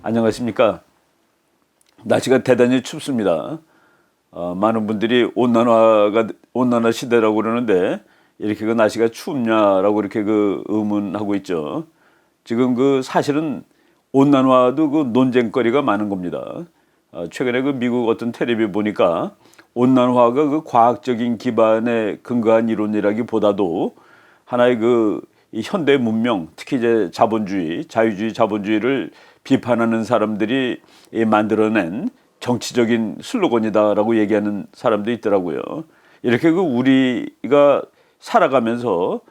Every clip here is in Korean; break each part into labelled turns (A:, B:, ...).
A: 안녕하십니까. 날씨가 대단히 춥습니다. 많은 분들이 온난화 시대라고 그러는데 이렇게 그 날씨가 춥냐라고 이렇게 그 의문하고 있죠. 지금 그 사실은 온난화도 그 논쟁거리가 많은 겁니다. 최근에 그 미국 어떤 텔레비 보니까 온난화가 그 과학적인 기반에 근거한 이론이라기보다도 하나의 이 현대 문명, 특히 이제 자본주의, 자유주의, 자본주의를 비판하는 사람들이 만들어낸 정치적인 슬로건이다라고 얘기하는 사람도 있더라고요. 이렇게 그 우리가 살아가면서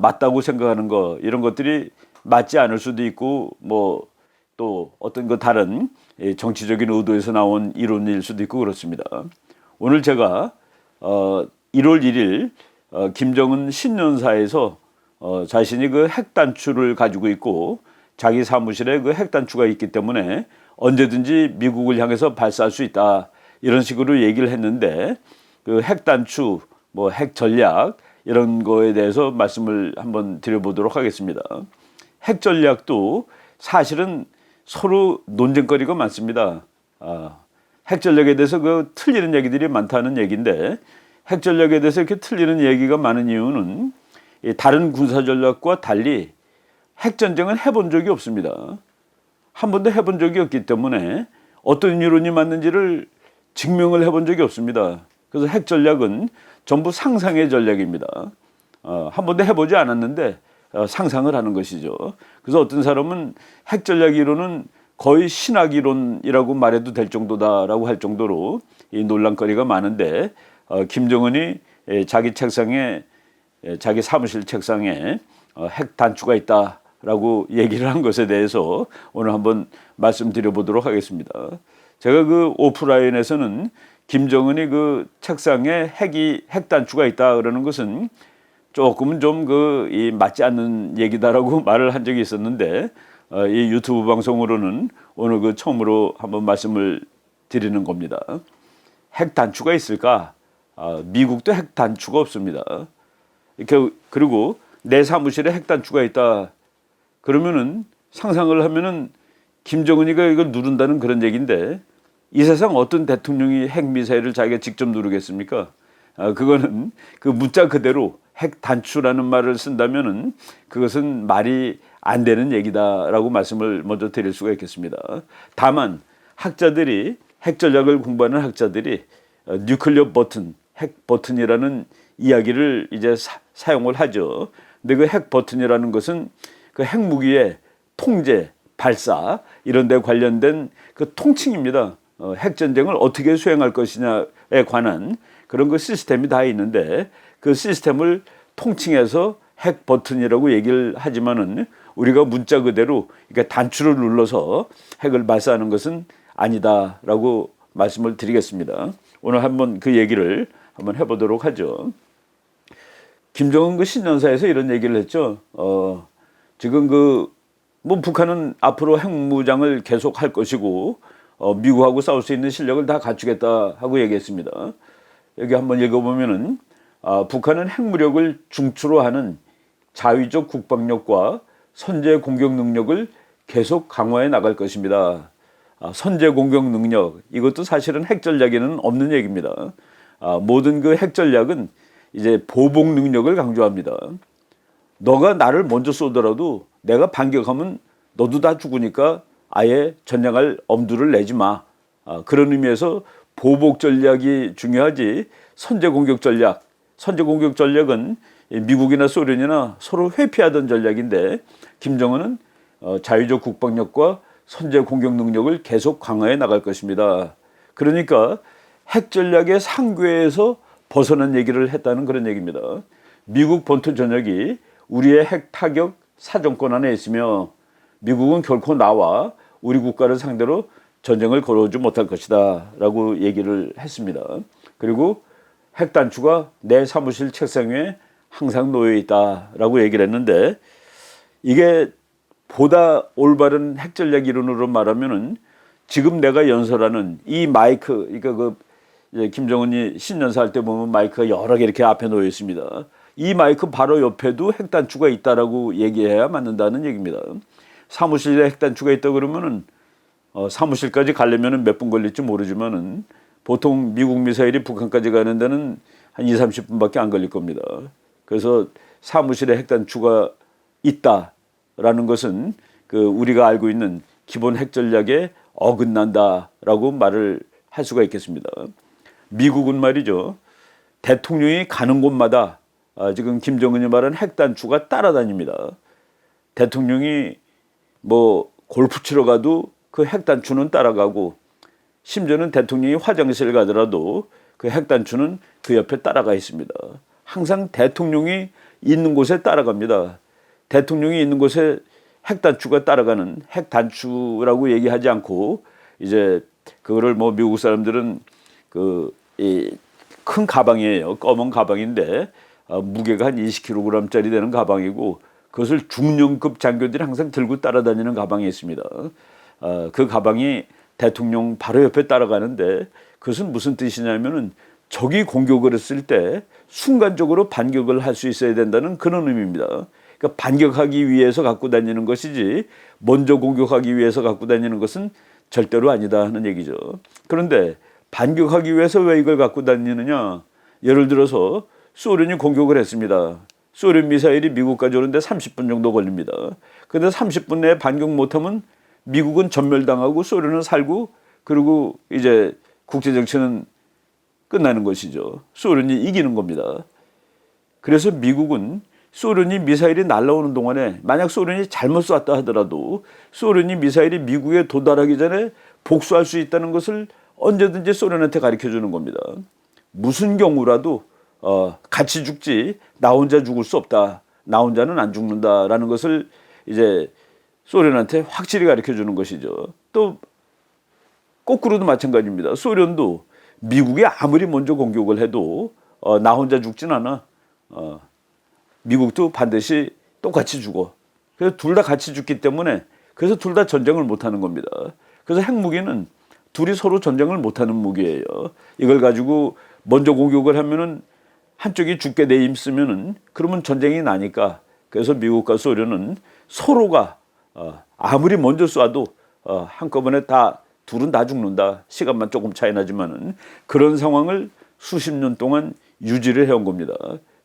A: 맞다고 생각하는 거 이런 것들이 맞지 않을 수도 있고 뭐 또 어떤 그 다른 정치적인 의도에서 나온 이론일 수도 있고 그렇습니다. 오늘 제가 1월 1일 김정은 신년사에서 자신이 그 핵단추를 가지고 있고 자기 사무실에 그 핵단추가 있기 때문에 언제든지 미국을 향해서 발사할 수 있다 이런 식으로 얘기를 했는데 그 핵단추 뭐 핵전략 이런 거에 대해서 말씀을 한번 드려보도록 하겠습니다. 핵전략도 사실은 서로 논쟁거리가 많습니다. 핵전략에 대해서 그 틀리는 얘기들이 많다는 얘기인데 핵전략에 대해서 이렇게 틀리는 얘기가 많은 이유는 다른 군사전략과 달리 핵전쟁은 해본 적이 없습니다. 한 번도 해본 적이 없기 때문에 어떤 이론이 맞는지를 증명을 해본 적이 없습니다. 그래서 핵전략은 전부 상상의 전략입니다. 한 번도 해보지 않았는데 상상을 하는 것이죠. 그래서 어떤 사람은 핵전략 이론은 거의 신학 이론이라고 말해도 될 정도다라고 할 정도로 이 논란거리가 많은데 김정은이 자기 책상에 자기 사무실 책상에 핵 단추가 있다라고 얘기를 한 것에 대해서 오늘 한번 말씀드려 보도록 하겠습니다. 제가 그 오프라인에서는 김정은이 그 책상에 핵 단추가 있다 그러는 것은 조금은 좀 맞지 않는 얘기다라고 말을 한 적이 있었는데 이 유튜브 방송으로는 오늘 그 처음으로 한번 말씀을 드리는 겁니다. 핵 단추가 있을까? 미국도 핵 단추가 없습니다. 이렇게 그리고 내 사무실에 핵 단추가 있다. 그러면은 상상을 하면은 김정은이가 이걸 누른다는 그런 얘기인데 이 세상 어떤 대통령이 핵 미사일을 자기가 직접 누르겠습니까? 그거는 그 문자 그대로 핵 단추라는 말을 쓴다면은 그것은 말이 안 되는 얘기다라고 말씀을 먼저 드릴 수가 있겠습니다. 다만 학자들이 핵 전략을 공부하는 학자들이 뉴클리어 버튼, 핵 버튼이라는 이야기를 이제 사용을 하죠. 근데 그 핵 버튼이라는 것은 그 핵무기의 통제, 발사 이런 데 관련된 그 통칭입니다. 핵 전쟁을 어떻게 수행할 것이냐에 관한 그런 그 시스템이 다 있는데 그 시스템을 통칭해서 핵 버튼이라고 얘기를 하지만은 우리가 문자 그대로 그러니까 단추를 눌러서 핵을 발사하는 것은 아니다라고 말씀을 드리겠습니다. 오늘 한번 그 얘기를 한번 해보도록 하죠. 김정은 그 신년사에서 이런 얘기를 했죠. 지금 뭐 북한은 앞으로 핵무장을 계속 할 것이고 미국하고 싸울 수 있는 실력을 다 갖추겠다 하고 얘기했습니다. 여기 한번 읽어보면은 북한은 핵무력을 중추로 하는 자위적 국방력과 선제 공격 능력을 계속 강화해 나갈 것입니다. 선제 공격 능력 이것도 사실은 핵 전략에는 없는 얘기입니다. 모든 그 핵 전략은 이제 보복 능력을 강조합니다. 너가 나를 먼저 쏘더라도 내가 반격하면 너도 다 죽으니까 아예 전쟁할 엄두를 내지 마. 그런 의미에서 보복 전략이 중요하지 선제 공격 전략은 미국이나 소련이나 서로 회피하던 전략인데 김정은은 자유적 국방력과 선제 공격 능력을 계속 강화해 나갈 것입니다. 그러니까 핵 전략의 상괴에서 벗어난 얘기를 했다는 그런 얘기입니다. 미국 본토 전역이 우리의 핵 타격 사정권 안에 있으며 미국은 결코 나와 우리 국가를 상대로 전쟁을 걸어오지 못할 것이다 라고 얘기를 했습니다. 그리고 핵 단추가 내 사무실 책상 위에 항상 놓여 있다라고 얘기를 했는데 이게 보다 올바른 핵 전략 이론으로 말하면은 지금 내가 연설하는 이 마이크, 그러니까 김정은이 신년사 할 때 보면 마이크가 여러 개 이렇게 앞에 놓여 있습니다. 이 마이크 바로 옆에도 핵 단추가 있다라고 얘기해야 맞는다는 얘기입니다. 사무실에 핵 단추가 있다 그러면은 사무실까지 가려면 몇 분 걸릴지 모르지만은 보통 미국 미사일이 북한까지 가는 데는 한 2, 30분밖에 안 걸릴 겁니다. 그래서 사무실에 핵단추가 있다라는 것은 그 우리가 알고 있는 기본 핵 전략에 어긋난다라고 말을 할 수가 있겠습니다. 미국은 말이죠. 대통령이 가는 곳마다 지금 김정은이 말한 핵단추가 따라다닙니다. 대통령이 뭐 골프 치러 가도 그 핵단추는 따라가고 심지어는 대통령이 화장실 가더라도 그 핵단추는 그 옆에 따라가 있습니다. 항상 대통령이 있는 곳에 따라갑니다. 대통령이 있는 곳에 핵단추가 따라가는 핵단추라고 얘기하지 않고 이제 그거를 뭐 미국 사람들은 그 큰 가방이에요. 검은 가방인데 무게가 한 20kg짜리 되는 가방이고 그것을 중령급 장교들이 항상 들고 따라다니는 가방이 있습니다. 그 가방이 대통령 바로 옆에 따라가는데 그것은 무슨 뜻이냐면은 적이 공격을 했을 때 순간적으로 반격을 할 수 있어야 된다는 그런 의미입니다. 그러니까 반격하기 위해서 갖고 다니는 것이지 먼저 공격하기 위해서 갖고 다니는 것은 절대로 아니다 하는 얘기죠. 그런데 반격하기 위해서 왜 이걸 갖고 다니느냐? 예를 들어서 소련이 공격을 했습니다. 소련 미사일이 미국까지 오는데 30분 정도 걸립니다. 그런데 30분 내에 반격 못하면 미국은 전멸당하고 소련은 살고 그리고 이제 국제정치는 끝나는 것이죠. 소련이 이기는 겁니다. 그래서 미국은 소련이 미사일이 날아오는 동안에 만약 소련이 잘못 쐈다 하더라도 소련이 미사일이 미국에 도달하기 전에 복수할 수 있다는 것을 언제든지 소련한테 가르쳐 주는 겁니다. 무슨 경우라도 같이 죽지 나 혼자 죽을 수 없다. 나 혼자는 안 죽는다라는 것을 이제 소련한테 확실히 가르쳐 주는 것이죠. 또 거꾸로도 마찬가지입니다. 소련도 미국이 아무리 먼저 공격을 해도 나 혼자 죽진 않아. 미국도 반드시 똑같이 죽어. 그래서 둘 다 같이 죽기 때문에 그래서 둘 다 전쟁을 못하는 겁니다. 그래서 핵무기는 둘이 서로 전쟁을 못하는 무기예요. 이걸 가지고 먼저 공격을 하면은 한쪽이 죽게 돼 있으면은 그러면 전쟁이 나니까 그래서 미국과 소련은 서로가 아무리 먼저 쏴도 한꺼번에 다 둘은 다 죽는다. 시간만 조금 차이 나지만은 그런 상황을 수십 년 동안 유지를 해온 겁니다.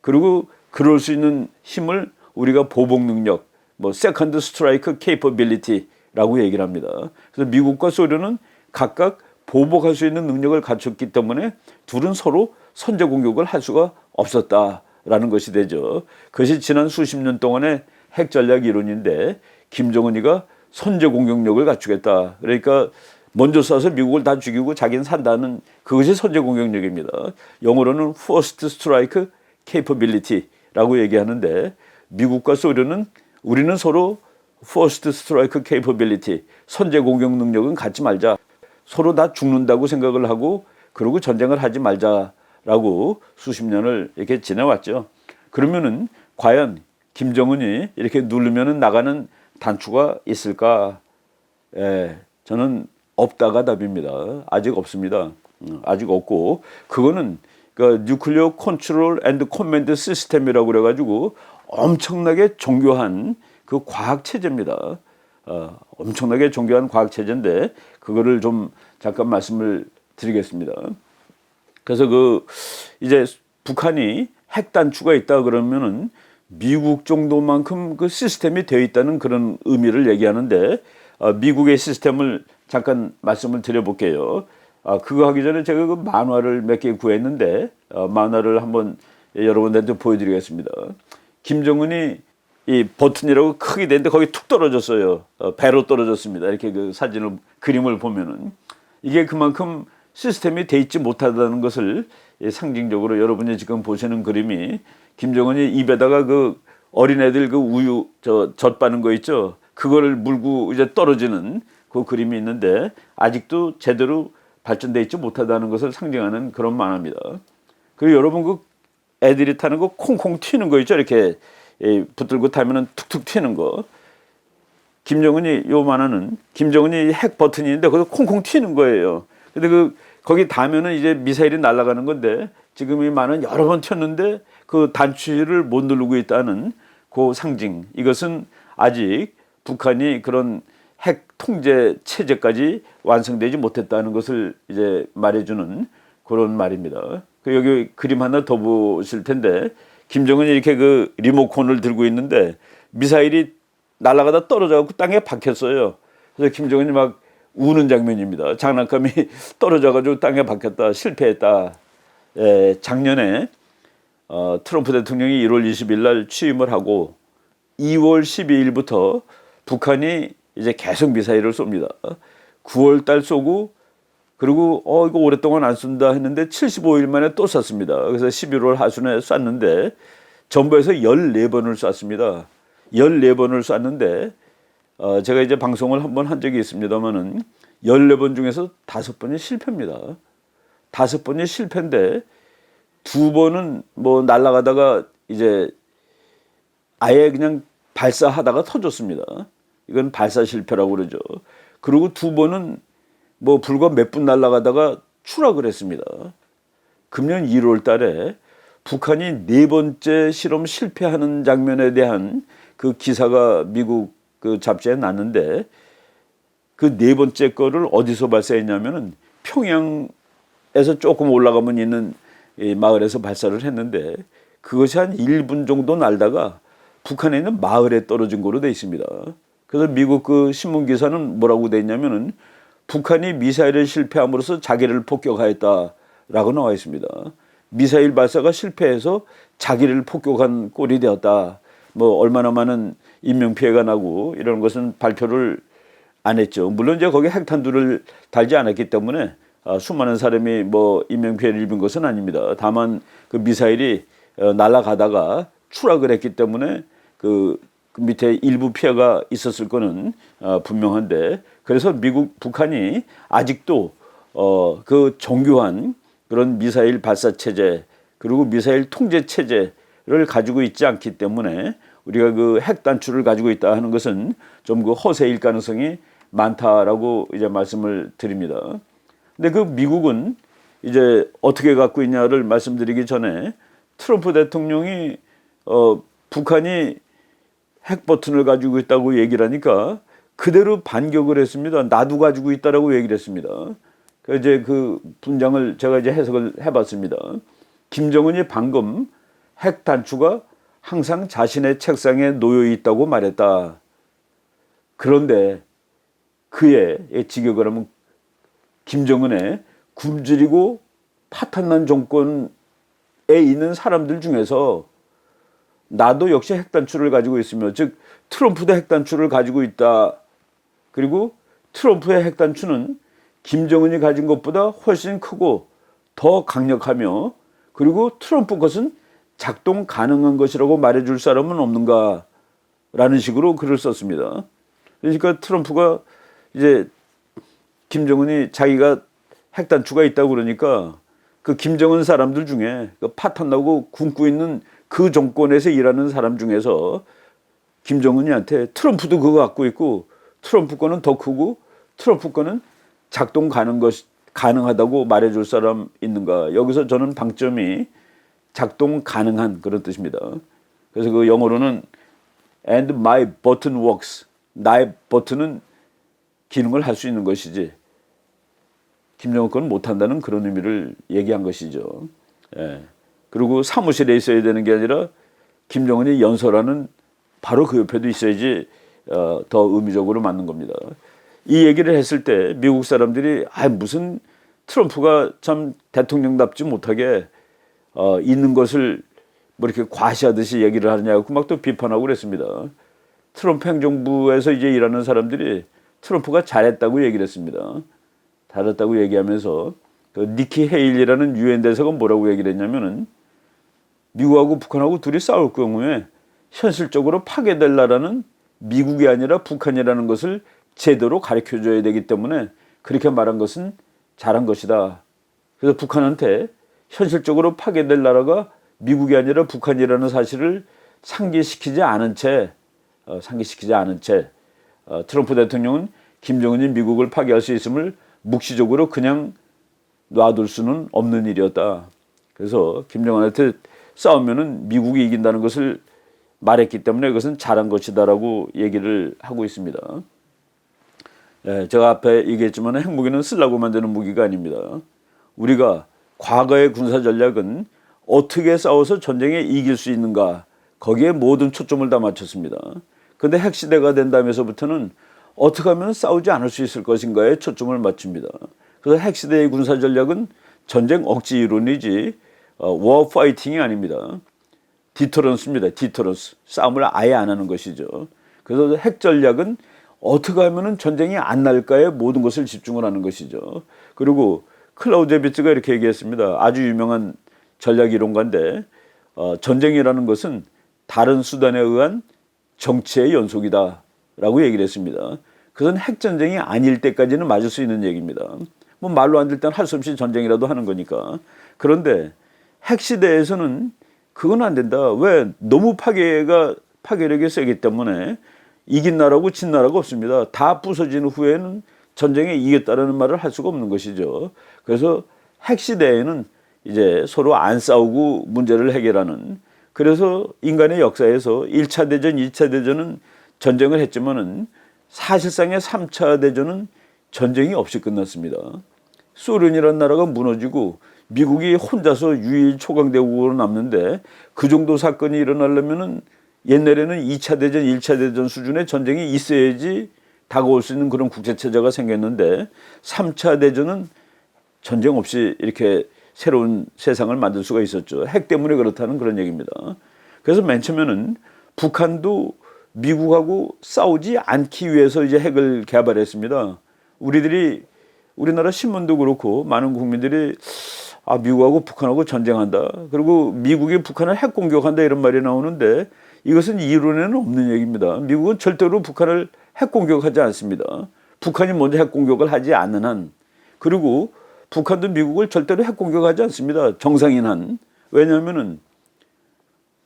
A: 그리고 그럴 수 있는 힘을 우리가 보복 능력, 뭐 세컨드 스트라이크 케이퍼빌리티라고 얘기를 합니다. 그래서 미국과 소련은 각각 보복할 수 있는 능력을 갖췄기 때문에 둘은 서로 선제 공격을 할 수가 없었다라는 것이 되죠. 그것이 지난 수십 년 동안의 핵 전략 이론인데 김정은이가 선제 공격력을 갖추겠다. 그러니까 먼저 쏴서 미국을 다 죽이고 자기는 산다는 그것이 선제 공격력입니다. 영어로는 First Strike Capability라고 얘기하는데 미국과 소련은 우리는 서로 First Strike Capability, 선제 공격 능력은 갖지 말자. 서로 다 죽는다고 생각을 하고 그러고 전쟁을 하지 말자라고 수십 년을 이렇게 지내왔죠. 그러면은 과연 김정은이 이렇게 누르면은 나가는 단추가 있을까? 저는 없다가 답입니다. 아직 없습니다. 아직 없고 그거는 그 뉴클리어 컨트롤 앤드 커맨드 시스템이라고 그래가지고 엄청나게 정교한 그 과학 체제입니다. 엄청나게 정교한 과학 체제인데 그거를 좀 잠깐 말씀을 드리겠습니다. 그래서 그 이제 북한이 핵 단추가 있다 그러면은 미국 정도만큼 그 시스템이 되어 있다는 그런 의미를 얘기하는데 미국의 시스템을 잠깐 말씀을 드려볼게요. 그거 하기 전에 제가 그 만화를 몇 개 구했는데 만화를 한번 여러분들한테 보여드리겠습니다. 김정은이 이 버튼이라고 크게 됐는데 거기 툭 떨어졌어요. 배로 떨어졌습니다. 이렇게 그 사진을 그림을 보면은 이게 그만큼 시스템이 돼 있지 못하다는 것을 상징적으로 여러분이 지금 보시는 그림이 김정은이 입에다가 그 어린애들 그 우유 젖 빠는 거 있죠. 그거를 물고 이제 떨어지는 그 그림이 있는데 아직도 제대로 발전돼 있지 못하다는 것을 상징하는 그런 만화입니다. 그리고 여러분 그 애들이 타는 거 콩콩 튀는 거 있죠. 이렇게 붙들고 타면은 툭툭 튀는 거. 김정은이 요 만화는 김정은이 핵 버튼이 있는데 거기서 콩콩 튀는 거예요. 근데 거기 닿으면은 이제 미사일이 날아가는 건데 지금 이 만화는 여러 번 튀었는데 그 단추를 못 누르고 있다는 그 상징. 이것은 아직 북한이 그런 핵 통제 체제까지 완성되지 못했다는 것을 이제 말해주는 그런 말입니다. 그 여기 그림 하나 더 보실 텐데 김정은이 이렇게 그 리모컨을 들고 있는데 미사일이 날아가다 떨어져갖고 땅에 박혔어요. 그래서 김정은이 막 우는 장면입니다. 장난감이 떨어져가지고 땅에 박혔다, 실패했다. 작년에 트럼프 대통령이 1월 20일 날 취임을 하고 2월 12일부터 북한이 이제 계속 미사일을 쏩니다. 9월 달 쏘고 그리고 이거 오랫동안 안 쏜다 했는데 75일 만에 또 쐈습니다. 그래서 11월 하순에 쐈는데 전부에서 14번을 쐈습니다. 14번을 쐈는데 제가 이제 방송을 한번 한 적이 있습니다만은 14번 중에서 5번이 실패입니다. 5번이 실패인데 2번은 뭐 날아가다가 이제 아예 그냥 발사하다가 터졌습니다. 이건 발사 실패라고 그러죠. 그리고 2번은 뭐 불과 몇 분 날아가다가 추락을 했습니다. 금년 1월 달에 북한이 4번째 실험 실패하는 장면에 대한 그 기사가 미국 그 잡지에 났는데 그 4번째 거를 어디서 발사했냐면은 평양에서 조금 올라가면 있는 이 마을에서 발사를 했는데 그것이 한 1분 정도 날다가 북한에 있는 마을에 떨어진 거로 돼 있습니다. 그래서 미국 그 신문 기사는 뭐라고 돼 있냐면은 북한이 미사일을 실패함으로써 자기를 폭격하였다라고 나와 있습니다. 미사일 발사가 실패해서 자기를 폭격한 꼴이 되었다. 뭐 얼마나 많은 인명 피해가 나고 이런 것은 발표를 안 했죠. 물론 이제 거기 핵탄두를 달지 않았기 때문에 수많은 사람이 뭐 인명 피해를 입은 것은 아닙니다. 다만 그 미사일이 날아가다가 추락을 했기 때문에 그 밑에 일부 피해가 있었을 거는 분명한데 그래서 북한이 아직도 그 정교한 그런 미사일 발사 체제 그리고 미사일 통제 체제를 가지고 있지 않기 때문에 우리가 그 핵 단추를 가지고 있다 하는 것은 좀 그 허세일 가능성이 많다라고 이제 말씀을 드립니다. 근데 그 미국은 이제 어떻게 갖고 있냐를 말씀드리기 전에 트럼프 대통령이 북한이 핵 버튼을 가지고 있다고 얘기를 하니까 그대로 반격을 했습니다. 나도 가지고 있다라고 얘기를 했습니다. 그래서 이제 그 분장을 제가 이제 해석을 해봤습니다. 김정은이 방금 핵 단추가 항상 자신의 책상에 놓여 있다고 말했다. 그런데 그의 직역을 하면 김정은의 굶주리고 파탄난 정권에 있는 사람들 중에서 나도 역시 핵단추를 가지고 있으며 즉 트럼프도 핵단추를 가지고 있다. 그리고 트럼프의 핵단추는 김정은이 가진 것보다 훨씬 크고 더 강력하며 그리고 트럼프 것은 작동 가능한 것이라고 말해줄 사람은 없는가 라는 식으로 글을 썼습니다. 그러니까 트럼프가 이제 김정은이 자기가 핵단추가 있다고 그러니까 그 김정은 사람들 중에 그 파탄나고 굶고 있는 그 정권에서 일하는 사람 중에서 김정은이한테 트럼프도 그거 갖고 있고 트럼프 거는 더 크고 트럼프 거는 작동 가능하다고 말해줄 사람 있는가. 여기서 저는 방점이 작동 가능한 그런 뜻입니다. 그래서 그 영어로는 and my button works. 나의 버튼은 기능을 할 수 있는 것이지 김정은 건 못한다는 그런 의미를 얘기한 것이죠. 예. 그리고 사무실에 있어야 되는 게 아니라 김정은이 연설하는 바로 그 옆에도 있어야지 더 의미적으로 맞는 겁니다. 이 얘기를 했을 때 미국 사람들이 무슨 트럼프가 참 대통령답지 못하게 있는 것을 뭐 이렇게 과시하듯이 얘기를 하느냐고 막 또 비판하고 그랬습니다. 트럼프 행정부에서 이제 일하는 사람들이 트럼프가 잘했다고 얘기를 했습니다. 잘했다고 얘기하면서 그 니키 헤일이라는 유엔 대사가 뭐라고 얘기를 했냐면은 미국하고 북한하고 둘이 싸울 경우에 현실적으로 파괴될 나라는 미국이 아니라 북한이라는 것을 제대로 가르쳐줘야 되기 때문에 그렇게 말한 것은 잘한 것이다. 그래서 북한한테 현실적으로 파괴될 나라가 미국이 아니라 북한이라는 사실을 상기시키지 않은 채 트럼프 대통령은 김정은이 미국을 파괴할 수 있음을 묵시적으로 그냥 놔둘 수는 없는 일이었다. 그래서 김정은한테 싸우면은 미국이 이긴다는 것을 말했기 때문에 그것은 잘한 것이다라고 얘기를 하고 있습니다. 예, 제가 앞에 얘기했지만 핵무기는 쓰려고 만드는 무기가 아닙니다. 우리가 과거의 군사 전략은 어떻게 싸워서 전쟁에 이길 수 있는가, 거기에 모든 초점을 다 맞췄습니다. 그런데 핵시대가 된다면서부터는 어떻게 하면 싸우지 않을 수 있을 것인가에 초점을 맞춥니다. 그래서 핵시대의 군사 전략은 전쟁 억지 이론이지 워 파이팅이 아닙니다. 디터런스입니다. 디터런스. 싸움을 아예 안 하는 것이죠. 그래서 핵 전략은 어떻게 하면 전쟁이 안 날까에 모든 것을 집중을 하는 것이죠. 그리고 클라우제비츠가 이렇게 얘기했습니다. 아주 유명한 전략 이론가인데 전쟁이라는 것은 다른 수단에 의한 정치의 연속이다 라고 얘기를 했습니다. 그것은 핵전쟁이 아닐 때까지는 맞을 수 있는 얘기입니다. 뭐 말로 안 될 때는 할 수 없이 전쟁이라도 하는 거니까. 그런데 핵시대에서는 그건 안 된다. 왜? 너무 파괴력이 세기 때문에 이긴 나라고 진 나라가 없습니다. 다 부서진 후에는 전쟁에 이겼다라는 말을 할 수가 없는 것이죠. 그래서 핵시대에는 이제 서로 안 싸우고 문제를 해결하는, 그래서 인간의 역사에서 1차 대전, 2차 대전은 전쟁을 했지만은 사실상의 3차 대전은 전쟁이 없이 끝났습니다. 소련이라는 나라가 무너지고 미국이 혼자서 유일 초강대국으로 남는데 그 정도 사건이 일어나려면은 옛날에는 2차 대전, 1차 대전 수준의 전쟁이 있어야지 다가올 수 있는 그런 국제체제가 생겼는데 3차 대전은 전쟁 없이 이렇게 새로운 세상을 만들 수가 있었죠. 핵 때문에 그렇다는 그런 얘기입니다. 그래서 맨 처음에는 북한도 미국하고 싸우지 않기 위해서 이제 핵을 개발했습니다. 우리나라 신문도 그렇고 많은 국민들이 미국하고 북한하고 전쟁한다. 그리고 미국이 북한을 핵 공격한다 이런 말이 나오는데 이것은 이론에는 없는 얘기입니다. 미국은 절대로 북한을 핵 공격하지 않습니다. 북한이 먼저 핵 공격을 하지 않는 한, 그리고 북한도 미국을 절대로 핵 공격하지 않습니다. 정상인 한. 왜냐하면은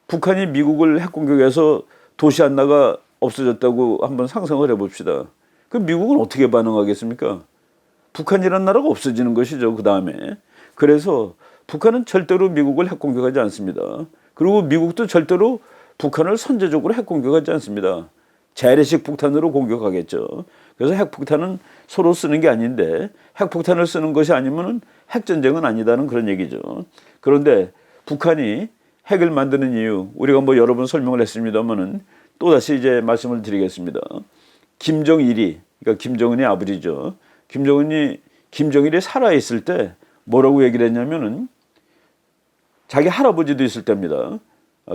A: 북한이 미국을 핵 공격해서 도시 하나가 없어졌다고 한번 상상을 해봅시다. 그럼 미국은 어떻게 반응하겠습니까? 북한이라는 나라가 없어지는 것이죠. 그 다음에. 그래서 북한은 절대로 미국을 핵 공격하지 않습니다. 그리고 미국도 절대로 북한을 선제적으로 핵 공격하지 않습니다. 재래식 폭탄으로 공격하겠죠. 그래서 핵폭탄은 서로 쓰는 게 아닌데 핵폭탄을 쓰는 것이 아니면 핵전쟁은 아니다는 그런 얘기죠. 그런데 북한이 핵을 만드는 이유, 우리가 뭐 여러 번 설명을 했습니다만은 또다시 이제 말씀을 드리겠습니다. 김정일이, 그러니까 김정은의 아버지죠. 김정일이 살아있을 때 뭐라고 얘기를 했냐면은 자기 할아버지도 있을 때입니다.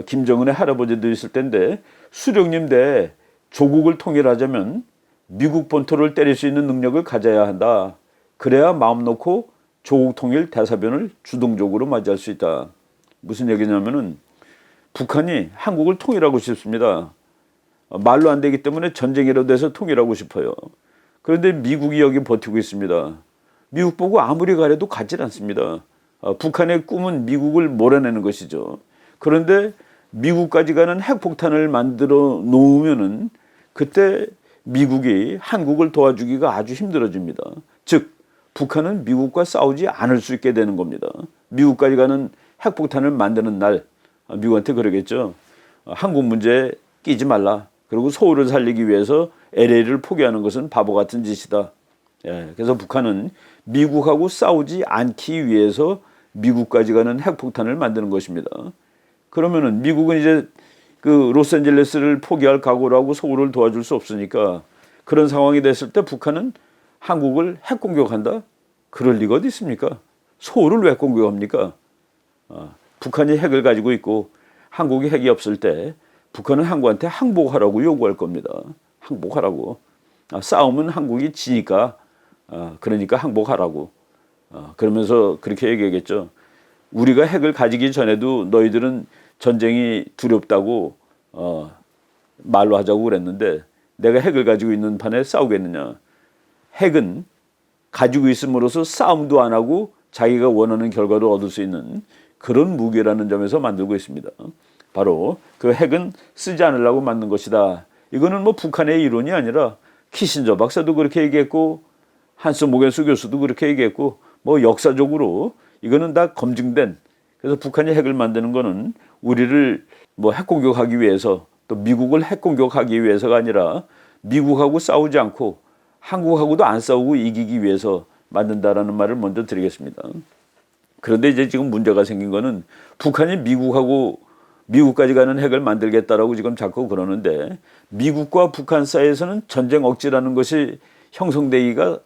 A: 김정은의 할아버지도 있을 때인데 수령님 대 조국을 통일하자면 미국 본토를 때릴 수 있는 능력을 가져야 한다. 그래야 마음 놓고 조국 통일 대사변을 주동적으로 맞이할 수 있다. 무슨 얘기냐면은 북한이 한국을 통일하고 싶습니다. 말로 안 되기 때문에 전쟁이라도 해서 통일하고 싶어요. 그런데 미국이 여기 버티고 있습니다. 미국 보고 아무리 가려도 가질 않습니다. 북한의 꿈은 미국을 몰아내는 것이죠. 그런데 미국까지 가는 핵폭탄을 만들어 놓으면은 그때 미국이 한국을 도와주기가 아주 힘들어집니다. 즉 북한은 미국과 싸우지 않을 수 있게 되는 겁니다. 미국까지 가는 핵폭탄을 만드는 날 미국한테 그러겠죠. 한국 문제에 끼지 말라. 그리고 서울을 살리기 위해서 LA를 포기하는 것은 바보 같은 짓이다. 그래서 북한은 미국하고 싸우지 않기 위해서 미국까지 가는 핵폭탄을 만드는 것입니다. 그러면은 미국은 이제 그 로스앤젤레스를 포기할 각오를 하고 서울을 도와줄 수 없으니까 그런 상황이 됐을 때 북한은 한국을 핵 공격한다? 그럴 리가 어디 있습니까? 서울을 왜 공격합니까? 북한이 핵을 가지고 있고 한국이 핵이 없을 때 북한은 한국한테 항복하라고 요구할 겁니다. 항복하라고. 싸우면 한국이 지니까 그러니까 항복하라고. 그러면서 그렇게 얘기하겠죠. 우리가 핵을 가지기 전에도 너희들은 전쟁이 두렵다고 말로 하자고 그랬는데 내가 핵을 가지고 있는 판에 싸우겠느냐. 핵은 가지고 있음으로써 싸움도 안 하고 자기가 원하는 결과를 얻을 수 있는 그런 무기라는 점에서 만들고 있습니다. 바로 그 핵은 쓰지 않으려고 만든 것이다. 이거는 뭐 북한의 이론이 아니라 키신저 박사도 그렇게 얘기했고 한스 모겐스 교수도 그렇게 얘기했고 뭐 역사적으로 이거는 다 검증된. 그래서 북한이 핵을 만드는 거는 우리를 뭐 핵 공격하기 위해서 또 미국을 핵 공격하기 위해서가 아니라 미국하고 싸우지 않고 한국하고도 안 싸우고 이기기 위해서 만든다라는 말을 먼저 드리겠습니다. 그런데 이제 지금 문제가 생긴 거는 북한이 미국까지 가는 핵을 만들겠다라고 지금 자꾸 그러는데 미국과 북한 사이에서는 전쟁 억지라는 것이 형성되기가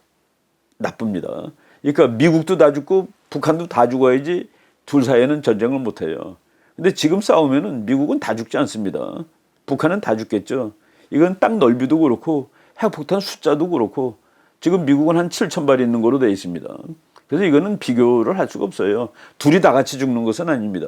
A: 나쁩니다. 그러니까 미국도 다 죽고 북한도 다 죽어야지 둘 사이에는 전쟁을 못 해요. 근데 지금 싸우면은 미국은 다 죽지 않습니다. 북한은 다 죽겠죠. 이건 땅 넓이도 그렇고 핵폭탄 숫자도 그렇고 지금 미국은 한 7천 발 있는 거로 되어 있습니다. 그래서 이거는 비교를 할 수가 없어요. 둘이 다 같이 죽는 것은 아닙니다.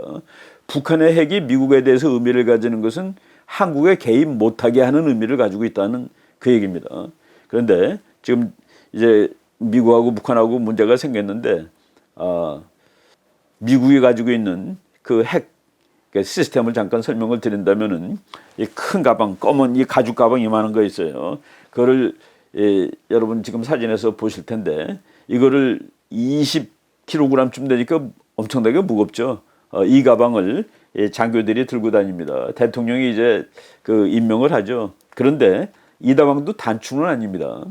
A: 북한의 핵이 미국에 대해서 의미를 가지는 것은 한국에 개입 못하게 하는 의미를 가지고 있다는 그 얘기입니다. 그런데 지금 이제 미국하고 북한하고 문제가 생겼는데 미국이 가지고 있는 그 핵 시스템을 잠깐 설명을 드린다면은 이 큰 가방, 검은 이 가죽 가방 이만한 거 있어요. 그거를 여러분 지금 사진에서 보실 텐데 이거를 20kg쯤 되니까 엄청나게 무겁죠. 이 가방을 장교들이 들고 다닙니다. 대통령이 이제 그 임명을 하죠. 그런데 이 가방도 단추는 아닙니다.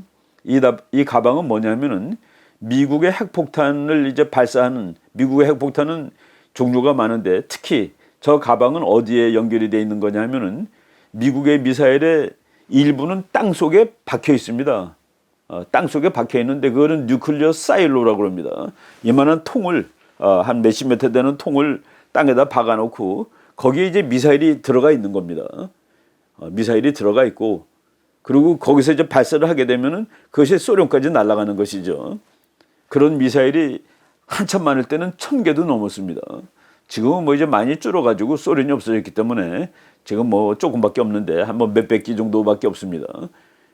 A: 이 가방은 뭐냐면은 미국의 핵폭탄을 이제 발사하는 미국의 핵폭탄은 종류가 많은데 특히 저 가방은 어디에 연결이 되어 있는 거냐면은 미국의 미사일의 일부는 땅 속에 박혀 있습니다. 땅 속에 박혀 있는데 그거는 뉴클리어 사일로라고 합니다. 이만한 통을 한 몇십 미터 되는 통을 땅에다 박아놓고 거기에 이제 미사일이 들어가 있는 겁니다. 미사일이 들어가 있고 그리고 거기서 이제 발사를 하게 되면은 그것이 소련까지 날아가는 것이죠. 그런 미사일이 한참 많을 때는 1,000개도 넘었습니다. 지금은 뭐 이제 많이 줄어가지고 소련이 없어졌기 때문에 지금 뭐 조금밖에 없는데 한 번 몇백 기 정도밖에 없습니다.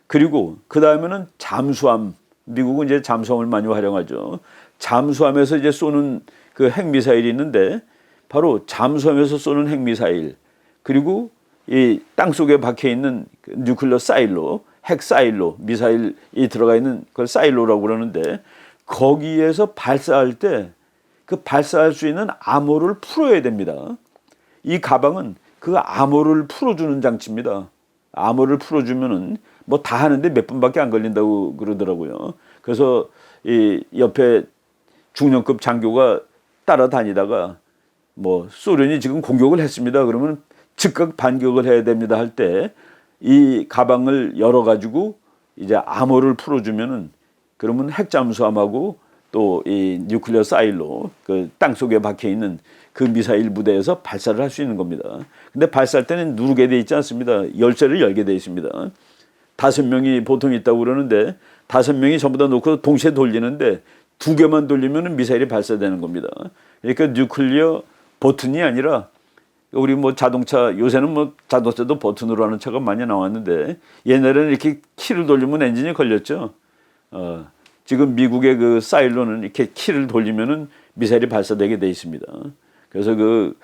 A: 그리고 그 다음에는 잠수함. 미국은 이제 잠수함을 많이 활용하죠. 잠수함에서 이제 쏘는 그 핵미사일이 있는데 바로 잠수함에서 쏘는 핵미사일 그리고 이 땅속에 박혀 있는 뉴클리어 사일로, 핵 사일로, 미사일이 들어가 있는 그걸 사일로라고 그러는데 거기에서 발사할 때 그 발사할 수 있는 암호를 풀어야 됩니다. 이 가방은 그 암호를 풀어주는 장치입니다. 암호를 풀어주면은 뭐 다 하는데 몇 분밖에 안 걸린다고 그러더라고요. 그래서 이 옆에 중령급 장교가 따라다니다가 뭐 소련이 지금 공격을 했습니다. 그러면 즉각 반격을 해야 됩니다 할 때 이 가방을 열어가지고 이제 암호를 풀어주면은 그러면 핵잠수함하고 또 이 뉴클리어 사일로 그 땅속에 박혀 있는 그 미사일 부대에서 발사를 할 수 있는 겁니다. 근데 발사할 때는 누르게 돼 있지 않습니다. 열쇠를 열게 돼 있습니다. 5명이 보통 있다고 그러는데 5명이 전부 다 놓고 동시에 돌리는데 2개만 돌리면 미사일이 발사되는 겁니다. 그러니까 뉴클리어 버튼이 아니라 우리 뭐 자동차 요새는 뭐 자동차도 버튼으로 하는 차가 많이 나왔는데 옛날에는 이렇게 키를 돌리면 엔진이 걸렸죠. 지금 미국의 그 사일로는 이렇게 키를 돌리면은 미사일이 발사되게 돼 있습니다. 그래서 그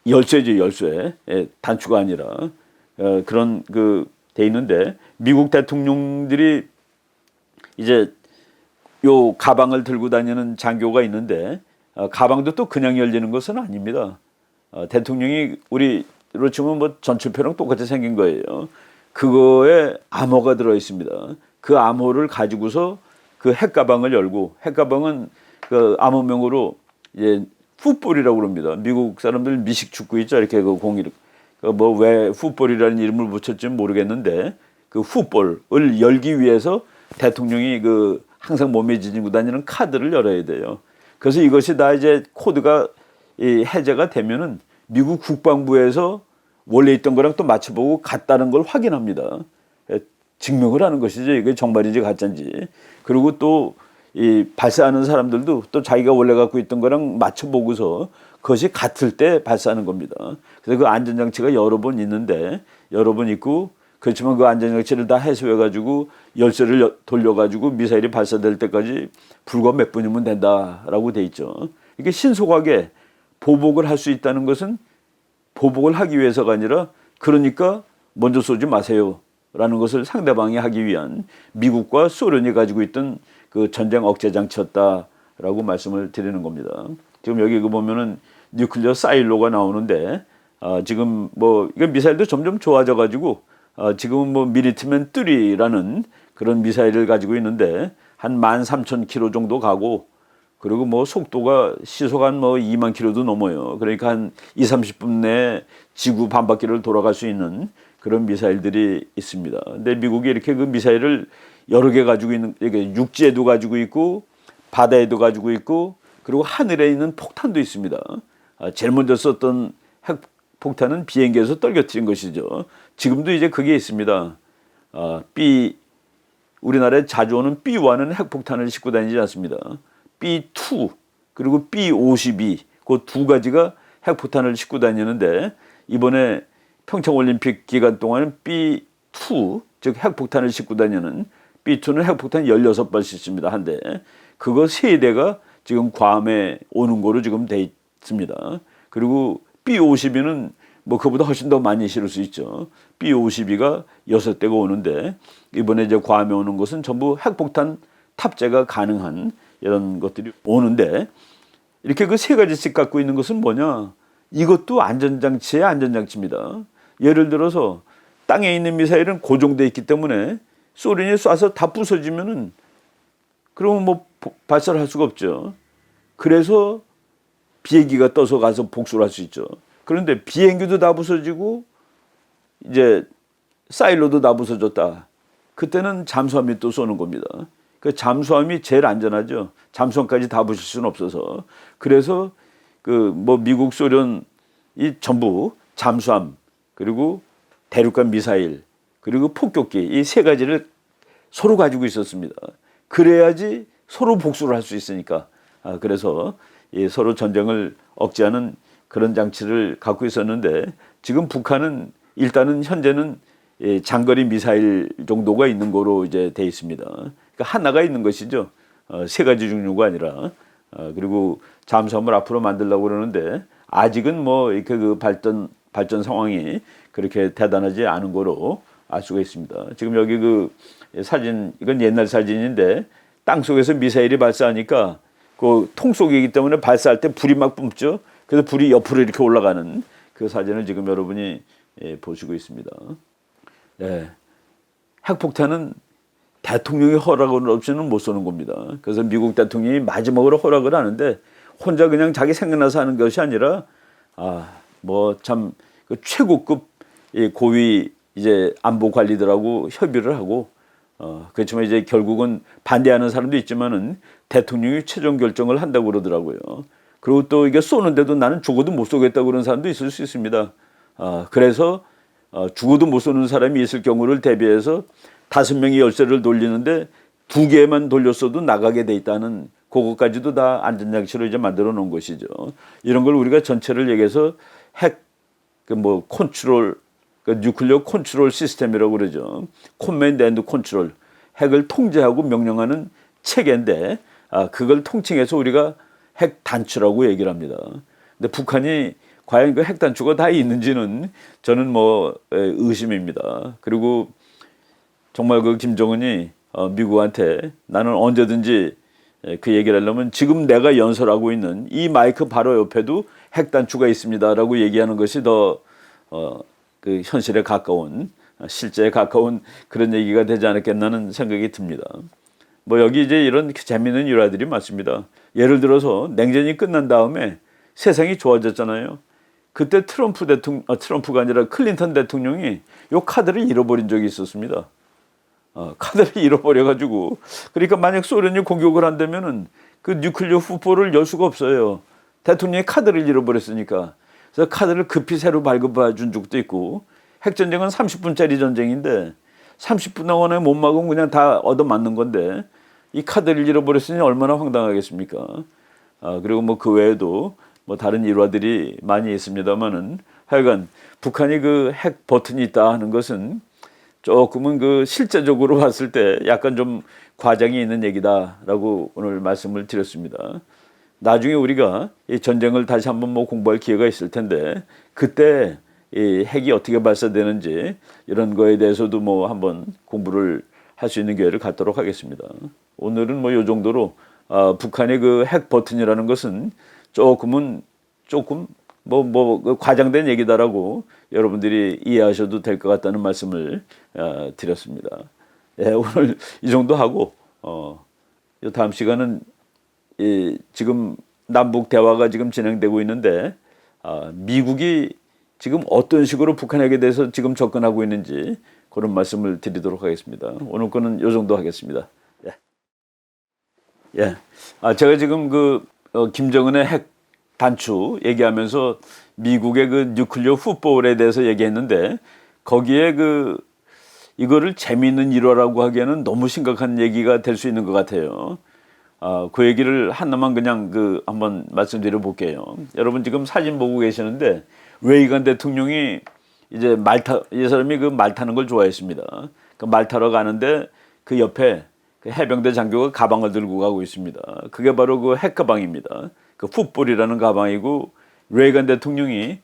A: 열쇠죠, 열쇠. 단추가 아니라 그런 그 돼 있는데 미국 대통령들이 이제 요 가방을 들고 다니는 장교가 있는데 가방도 또 그냥 열리는 것은 아닙니다. 대통령이 우리로 치면 뭐 전철표랑 똑같이 생긴 거예요. 그거에 암호가 들어 있습니다. 그 암호를 가지고서 그 핵가방을 열고 핵가방은 그 암호명으로 이제 풋볼이라고 그럽니다. 미국 사람들 미식 축구 있죠. 이렇게 그 공이 뭐 왜 풋볼이라는 이름을 붙였지는 모르겠는데 그 풋볼을 열기 위해서 대통령이 그 항상 몸에 지니고 다니는 카드를 열어야 돼요. 그래서 이것이 다 이제 코드가 이 해제가 되면은 미국 국방부에서 원래 있던 거랑 또 맞춰보고 같다는 걸 확인합니다. 증명을 하는 것이죠. 이게 정말인지 가짜인지. 그리고 또 이 발사하는 사람들도 또 자기가 원래 갖고 있던 거랑 맞춰보고서 그것이 같을 때 발사하는 겁니다. 그래서 그 안전장치가 여러 번 있는데 여러 번 있고 그렇지만 그 안전장치를 다 해소해가지고 열쇠를 돌려가지고 미사일이 발사될 때까지 불과 몇 분이면 된다라고 돼 있죠. 이게 신속하게 보복을 할 수 있다는 것은 보복을 하기 위해서가 아니라 그러니까 먼저 쏘지 마세요라는 것을 상대방이 하기 위한 미국과 소련이 가지고 있던 그 전쟁 억제 장치였다라고 말씀을 드리는 겁니다. 지금 여기 그 보면은 뉴클리어 사일로가 나오는데 지금 뭐 이건 미사일도 점점 좋아져 가지고 지금은 뭐 미리트맨 3라는 그런 미사일을 가지고 있는데 한 13,000km 정도 가고 그리고 뭐 속도가 시속 한 뭐 2만 km도 넘어요. 그러니까 한 2, 30분 내에 지구 반바퀴를 돌아갈 수 있는 그런 미사일들이 있습니다. 근데 미국이 이렇게 그 미사일을 여러 개 가지고 있는, 이게 육지에도 가지고 있고 바다에도 가지고 있고 그리고 하늘에 있는 폭탄도 있습니다. 제일 먼저 썼던 핵폭탄은 비행기에서 떨어뜨린 것이죠. 지금도 이제 그게 있습니다. 우리나라에 자주 오는 B1은 핵폭탄을 싣고 다니지 않습니다. B2 그리고 B52 그 두 가지가 핵폭탄을 싣고 다니는데 이번에 평창올림픽 기간 동안은 B2 즉 핵폭탄을 싣고 다니는 B2는 핵폭탄 16발 싣습니다. 한 대. 그거 3대가 지금 괌에 오는 거로 지금 돼 있습니다. 그리고 B52는 뭐 그보다 훨씬 더 많이 실을 수 있죠. B52가 6대가 오는데 이번에 이제 괌에 오는 것은 전부 핵폭탄 탑재가 가능한 이런 것들이 오는데 이렇게 그 세 가지씩 갖고 있는 것은 뭐냐? 이것도 안전장치의 안전장치입니다. 예를 들어서 땅에 있는 미사일은 고정돼 있기 때문에 소련이 쏴서 다 부서지면은 그러면 뭐 발사를 할 수가 없죠. 그래서 비행기가 떠서 가서 복수를 할 수 있죠. 그런데 비행기도 다 부서지고 이제 사일로도 다 부서졌다. 그때는 잠수함이 또 쏘는 겁니다. 그 잠수함이 제일 안전하죠. 잠수함까지 다 부실 수는 없어서. 그래서 그 뭐 미국 소련이 전부 잠수함 그리고 대륙간 미사일 그리고 폭격기 이 세 가지를 서로 가지고 있었습니다. 그래야지 서로 복수를 할 수 있으니까. 그래서 서로 전쟁을 억제하는 그런 장치를 갖고 있었는데 지금 북한은 일단은 현재는 장거리 미사일 정도가 있는 거로 이제 돼 있습니다. 그러니까 하나가 있는 것이죠. 세 가지 종류가 아니라. 그리고 잠수함을 앞으로 만들려고 그러는데 아직은 뭐 이렇게 그 발전 상황이 그렇게 대단하지 않은 거로 알 수가 있습니다. 지금 여기 그 사진 이건 옛날 사진인데 땅 속에서 미사일이 발사하니까 그 통 속이기 때문에 발사할 때 불이 막 뿜죠. 그래서 불이 옆으로 이렇게 올라가는 그 사진을 지금 여러분이 보시고 있습니다. 네. 핵폭탄은 대통령의 허락을 없이는 못 쏘는 겁니다. 그래서 미국 대통령이 마지막으로 허락을 하는데 혼자 그냥 자기 생각나서 하는 것이 아니라 뭐 참 그 최고급 고위 이제 안보 관리들하고 협의를 하고 그렇지만 이제 결국은 반대하는 사람도 있지만은 대통령이 최종 결정을 한다고 그러더라고요. 그리고 또 이게 쏘는데도 나는 죽어도 못 쏘겠다고 그런 사람도 있을 수 있습니다. 그래서 죽어도 못 쏘는 사람이 있을 경우를 대비해서 5명이 열쇠를 돌리는데 2개만 돌렸어도 나가게 돼 있다는 그것까지도 다 안전장치로 이제 만들어 놓은 것이죠. 이런 걸 우리가 전체를 얘기해서 핵 뭐 컨트롤 뉴클리어 컨트롤 시스템이라고 그러죠. 커맨드 앤드 컨트롤 핵을 통제하고 명령하는 체계인데 그걸 통칭해서 우리가 핵 단추라고 얘기를 합니다. 근데 북한이 과연 그 핵 단추가 다 있는지는 저는 뭐 의심입니다. 그리고 정말 그 김정은이 미국한테 나는 언제든지 그 얘기를 하려면 지금 내가 연설하고 있는 이 마이크 바로 옆에도 핵 단추가 있습니다라고 얘기하는 것이 더 그 현실에 가까운 실제에 가까운 그런 얘기가 되지 않았겠나는 생각이 듭니다. 뭐 여기 이제 이런 재미있는 일화들이 많습니다. 예를 들어서 냉전이 끝난 다음에 세상이 좋아졌잖아요. 그때 트럼프가 아니라 클린턴 대통령이 요 카드를 잃어버린 적이 있었습니다. 카드를 잃어버려가지고 그러니까 만약 소련이 공격을 한다면은 그 뉴클리어 후보를 열 수가 없어요. 대통령이 카드를 잃어버렸으니까. 그래서 카드를 급히 새로 발급해 준 적도 있고 핵전쟁은 30분짜리 전쟁인데 30분 동안에 못 막으면 그냥 다 얻어맞는 건데 이 카드를 잃어버렸으니 얼마나 황당하겠습니까? 그리고 뭐 그 외에도 뭐 다른 일화들이 많이 있습니다만은 하여간 북한이 그 핵 버튼이 있다 하는 것은 조금은 그 실제적으로 봤을 때 약간 좀 과장이 있는 얘기다라고 오늘 말씀을 드렸습니다. 나중에 우리가 이 전쟁을 다시 한번 뭐 공부할 기회가 있을 텐데 그때 이 핵이 어떻게 발사되는지 이런 거에 대해서도 뭐 한번 공부를 할 수 있는 기회를 갖도록 하겠습니다. 오늘은 뭐 요 정도로 북한의 그 핵 버튼이라는 것은 조금 뭐 과장된 얘기다라고 여러분들이 이해하셔도 될 것 같다는 말씀을 드렸습니다. 예, 오늘 이 정도 하고 이 다음 시간은 지금 남북 대화가 지금 진행되고 있는데 미국이 지금 어떤 식으로 북한에게 대해서 지금 접근하고 있는지 그런 말씀을 드리도록 하겠습니다. 오늘 거는 이 정도 하겠습니다. 예. 예. 제가 지금 김정은의 핵 단추 얘기하면서 미국의 그 뉴클리어 풋볼에 대해서 얘기했는데 거기에 이거를 재미있는 일화라고 하기에는 너무 심각한 얘기가 될 수 있는 것 같아요. 그 얘기를 하나만 그냥 한번 말씀드려 볼게요. 여러분 지금 사진 보고 계시는데 레이건 대통령이 이제 이 사람이 말 타는 걸 좋아했습니다. 그 말 타러 가는데 그 옆에 그 해병대 장교가 가방을 들고 가고 있습니다. 그게 바로 그 핵 가방입니다. 그 풋볼이라는 가방이고 레이건 대통령이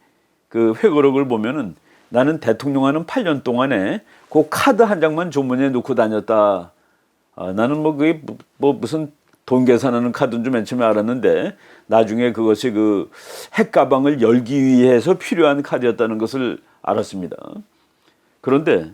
A: 그 회고록을 보면은 나는 대통령하는 8년 동안에 그 카드 한 장만 주머니에 넣고 다녔다. 나는 그게 무슨 돈 계산하는 카드인 줄 맨 처음에 알았는데 나중에 그것이 그 핵가방을 열기 위해서 필요한 카드였다는 것을 알았습니다. 그런데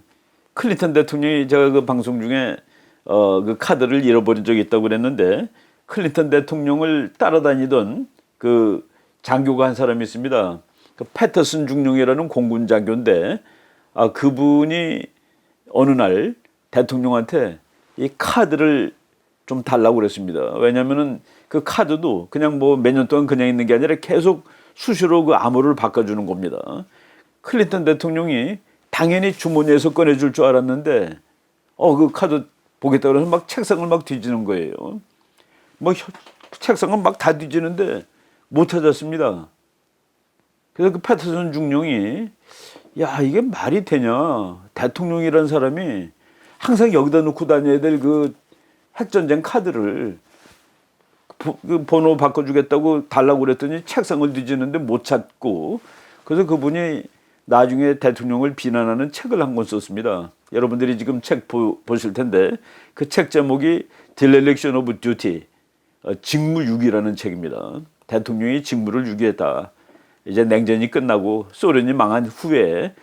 A: 클린턴 대통령이 제가 그 방송 중에 그 카드를 잃어버린 적이 있다고 그랬는데 클린턴 대통령을 따라다니던 그 장교가 한 사람이 있습니다. 그 패터슨 중령이라는 공군 장교인데 그분이 어느 날 대통령한테 이 카드를 좀 달라고 그랬습니다. 왜냐면은 그 카드도 그냥 몇 년 동안 그냥 있는 게 아니라 계속 수시로 그 암호를 바꿔주는 겁니다. 클린턴 대통령이 당연히 주머니에서 꺼내줄 줄 알았는데 그 카드 보겠다 그래서 막 책상을 막 뒤지는 거예요. 책상을 막 다 뒤지는데 못 찾았습니다. 그래서 그 패터슨 중령이 야 이게 말이 되냐, 대통령이라는 사람이 항상 여기다 놓고 다녀야 될 그 핵전쟁 카드를 그 번호 바꿔주겠다고 달라고 그랬더니 책상을 뒤지는데 못 찾고, 그래서 그분이 나중에 대통령을 비난하는 책을 한 권 썼습니다. 여러분들이 지금 책 보실 텐데 그 책 제목이 Dereliction of Duty, 직무유기라는 책입니다. 대통령이 직무를 유기했다. 이제 냉전이 끝나고 소련이 망한 후에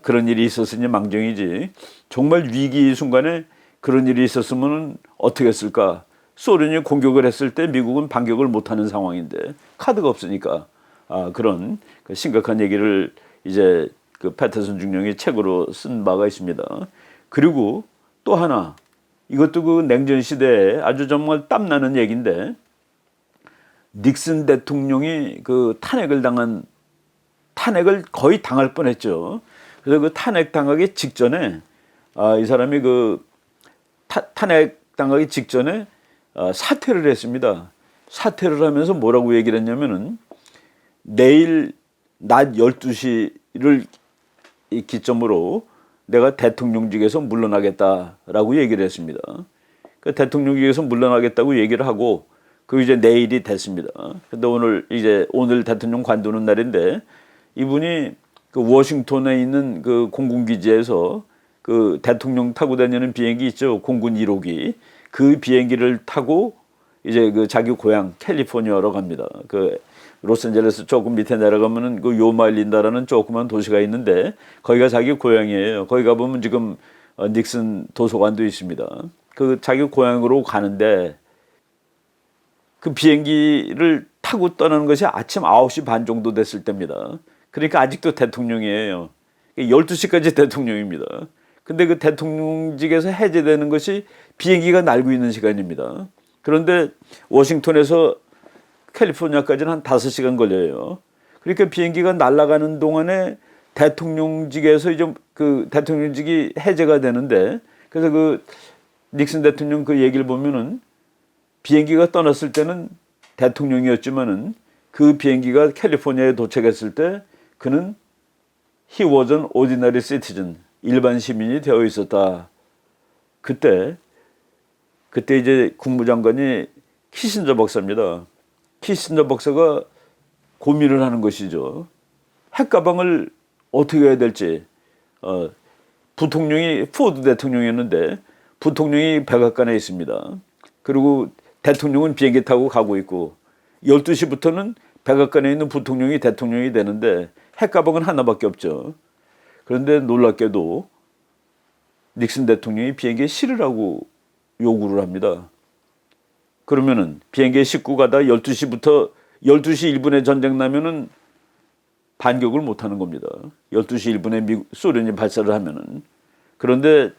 A: 그런 일이 있었으니 망정이지, 정말 위기 순간에 그런 일이 있었으면 어떻게 했을까. 소련이 공격을 했을 때 미국은 반격을 못하는 상황인데 카드가 없으니까 그런 심각한 얘기를 이제 그 패터슨 중령이 책으로 쓴 바가 있습니다. 그리고 또 하나, 이것도 그 냉전 시대에 아주 정말 땀나는 얘기인데, 닉슨 대통령이 그 탄핵을 거의 당할 뻔했죠. 그래서 그 탄핵 당하기 직전에 이 사람이 탄핵 당하기 직전에 사퇴를 했습니다. 사퇴를 하면서 뭐라고 얘기를 했냐면은 내일 낮 12시를 기점으로 내가 대통령직에서 물러나겠다라고 얘기를 했습니다. 그 대통령직에서 물러나겠다고 얘기를 하고 이제 내일이 됐습니다. 근데 오늘 대통령 관두는 날인데, 이분이 그 워싱턴에 있는 그 공군기지에서 그 대통령 타고 다니는 비행기 있죠, 공군 1호기. 그 비행기를 타고 이제 그 자기 고향 캘리포니아로 갑니다. 그 로스앤젤레스 조금 밑에 내려가면은 그 요마일린다라는 조그만 도시가 있는데 거기가 자기 고향이에요. 거기 가보면 지금 닉슨 도서관도 있습니다. 그 자기 고향으로 가는데 그 비행기를 타고 떠나는 것이 아침 9시 반 정도 됐을 때입니다. 그러니까 아직도 대통령이에요. 12시까지 대통령입니다. 근데 그 대통령직에서 해제되는 것이 비행기가 날고 있는 시간입니다. 그런데 워싱턴에서 캘리포니아까지는 한 5시간 걸려요. 그러니까 비행기가 날아가는 동안에 대통령직에서 이제 그 대통령직이 해제가 되는데, 그래서 그 닉슨 대통령 그 얘기를 보면은 비행기가 떠났을 때는 대통령이었지만은 그 비행기가 캘리포니아에 도착했을 때 그는 he was an ordinary citizen, 일반 시민이 되어 있었다. 그때 이제 국무장관이 키신저 박사입니다. 키신저 박사가 고민을 하는 것이죠. 핵가방을 어떻게 해야 될지. 부통령이 포드 대통령이었는데 부통령이 백악관에 있습니다. 그리고 대통령은 비행기 타고 가고 있고 12시부터는 백악관에 있는 부통령이 대통령이 되는데 핵가방은 하나밖에 없죠. 그런데 놀랍게도 닉슨 대통령이 비행기에 실으라고 요구를 합니다. 그러면은 비행기에 싣고 가다 12시부터 12시 1분에 전쟁 나면은 반격을 못 하는 겁니다. 12시 1분에 소련이 발사를 하면은. 그런데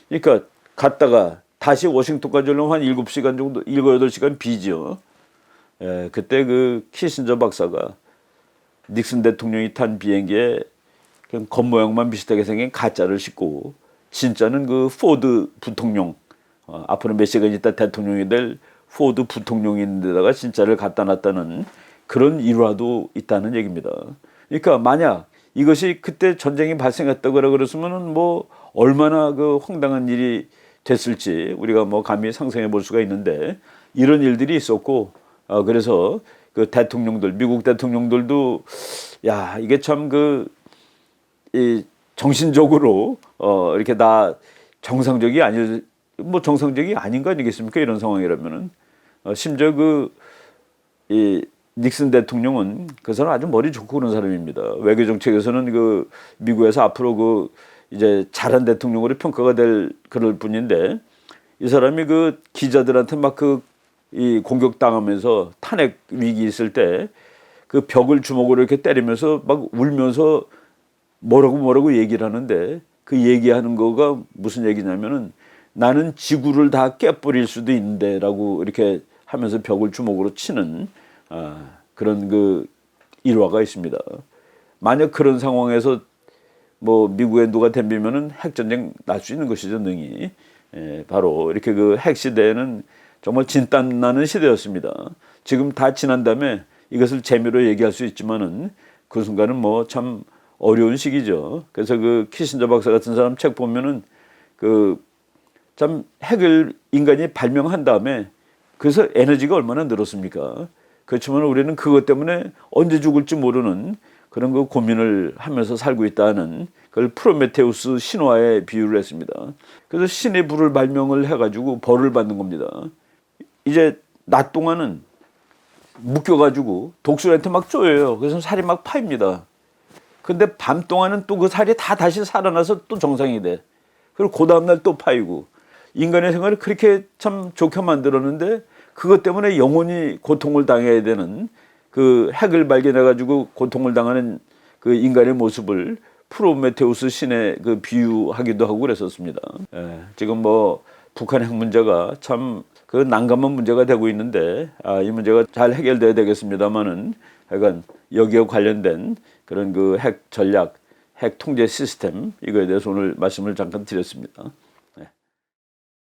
A: 그러니까 갔다가 다시 워싱턴까지 오려면 한 7시간 정도, 7, 8시간 비죠. 예, 그때 그 키신저 박사가 닉슨 대통령이 탄 비행기에 그냥 겉모양만 비슷하게 생긴 가짜를 싣고 진짜는 그 포드 부통령, 앞으로 몇 시간 있다 대통령이 될 포드 부통령이 있는 데다가 진짜를 갖다 놨다는 그런 일화도 있다는 얘기입니다. 그러니까 만약 이것이 그때 전쟁이 발생했다고 그랬으면은 뭐 얼마나 그 황당한 일이 됐을지 우리가 뭐 감히 상상해 볼 수가 있는데 이런 일들이 있었고, 그래서 그 대통령들, 미국 대통령들도 야, 이게 참 이 정신적으로 이렇게 다 정상적이 아니, 뭐 정상적이 아닌 거 아니겠습니까? 이런 상황이라면은 심지어 이 닉슨 대통령은 그 사람 아주 머리 좋고 그런 사람입니다. 외교 정책에서는 그 미국에서 앞으로 이제 잘한 대통령으로 평가가 될 그럴 뿐인데 이 사람이 그 기자들한테 막 이 공격당하면서 탄핵 위기 있을 때 그 벽을 주먹으로 이렇게 때리면서 막 울면서 뭐라고 얘기를 하는데 그 얘기하는 거가 무슨 얘기냐면은 나는 지구를 다 깨버릴 수도 있는데라고 이렇게 하면서 벽을 주먹으로 치는 그런 일화가 있습니다. 만약 그런 상황에서 뭐 미국에 누가 덤비면은 핵전쟁 날 수 있는 것이죠, 능히. 바로 이렇게 그 핵 시대에는 정말 진땀 나는 시대였습니다. 지금 다 지난 다음에 이것을 재미로 얘기할 수 있지만은 그 순간은 뭐 참 어려운 시기죠. 그래서 그 키신저 박사 같은 사람 책 보면은 참 핵을 인간이 발명한 다음에 그래서 에너지가 얼마나 늘었습니까? 그렇지만 우리는 그것 때문에 언제 죽을지 모르는 그런 고민을 하면서 살고 있다는 그걸 프로메테우스 신화에 비유를 했습니다. 그래서 신의 불을 발명을 해가지고 벌을 받는 겁니다. 이제 낮 동안은 묶여가지고 독수리한테 막 쪼여요. 그래서 살이 막 파입니다. 근데 밤 동안은 또 그 살이 다 다시 살아나서 또 정상이 돼. 그리고 그 다음날 또 파이고. 인간의 생활을 그렇게 참 좋게 만들었는데 그것 때문에 영원히 고통을 당해야 되는 그 핵을 발견해가지고 고통을 당하는 그 인간의 모습을 프로메테우스 신에 비유하기도 하고 그랬었습니다. 지금 뭐 북한 핵 문제가 참 난감한 문제가 되고 있는데 이 문제가 잘 해결돼야 되겠습니다만은 약간 여기에 관련된 그런 핵 전략, 핵 통제 시스템 이거에 대해서 오늘 말씀을 잠깐 드렸습니다.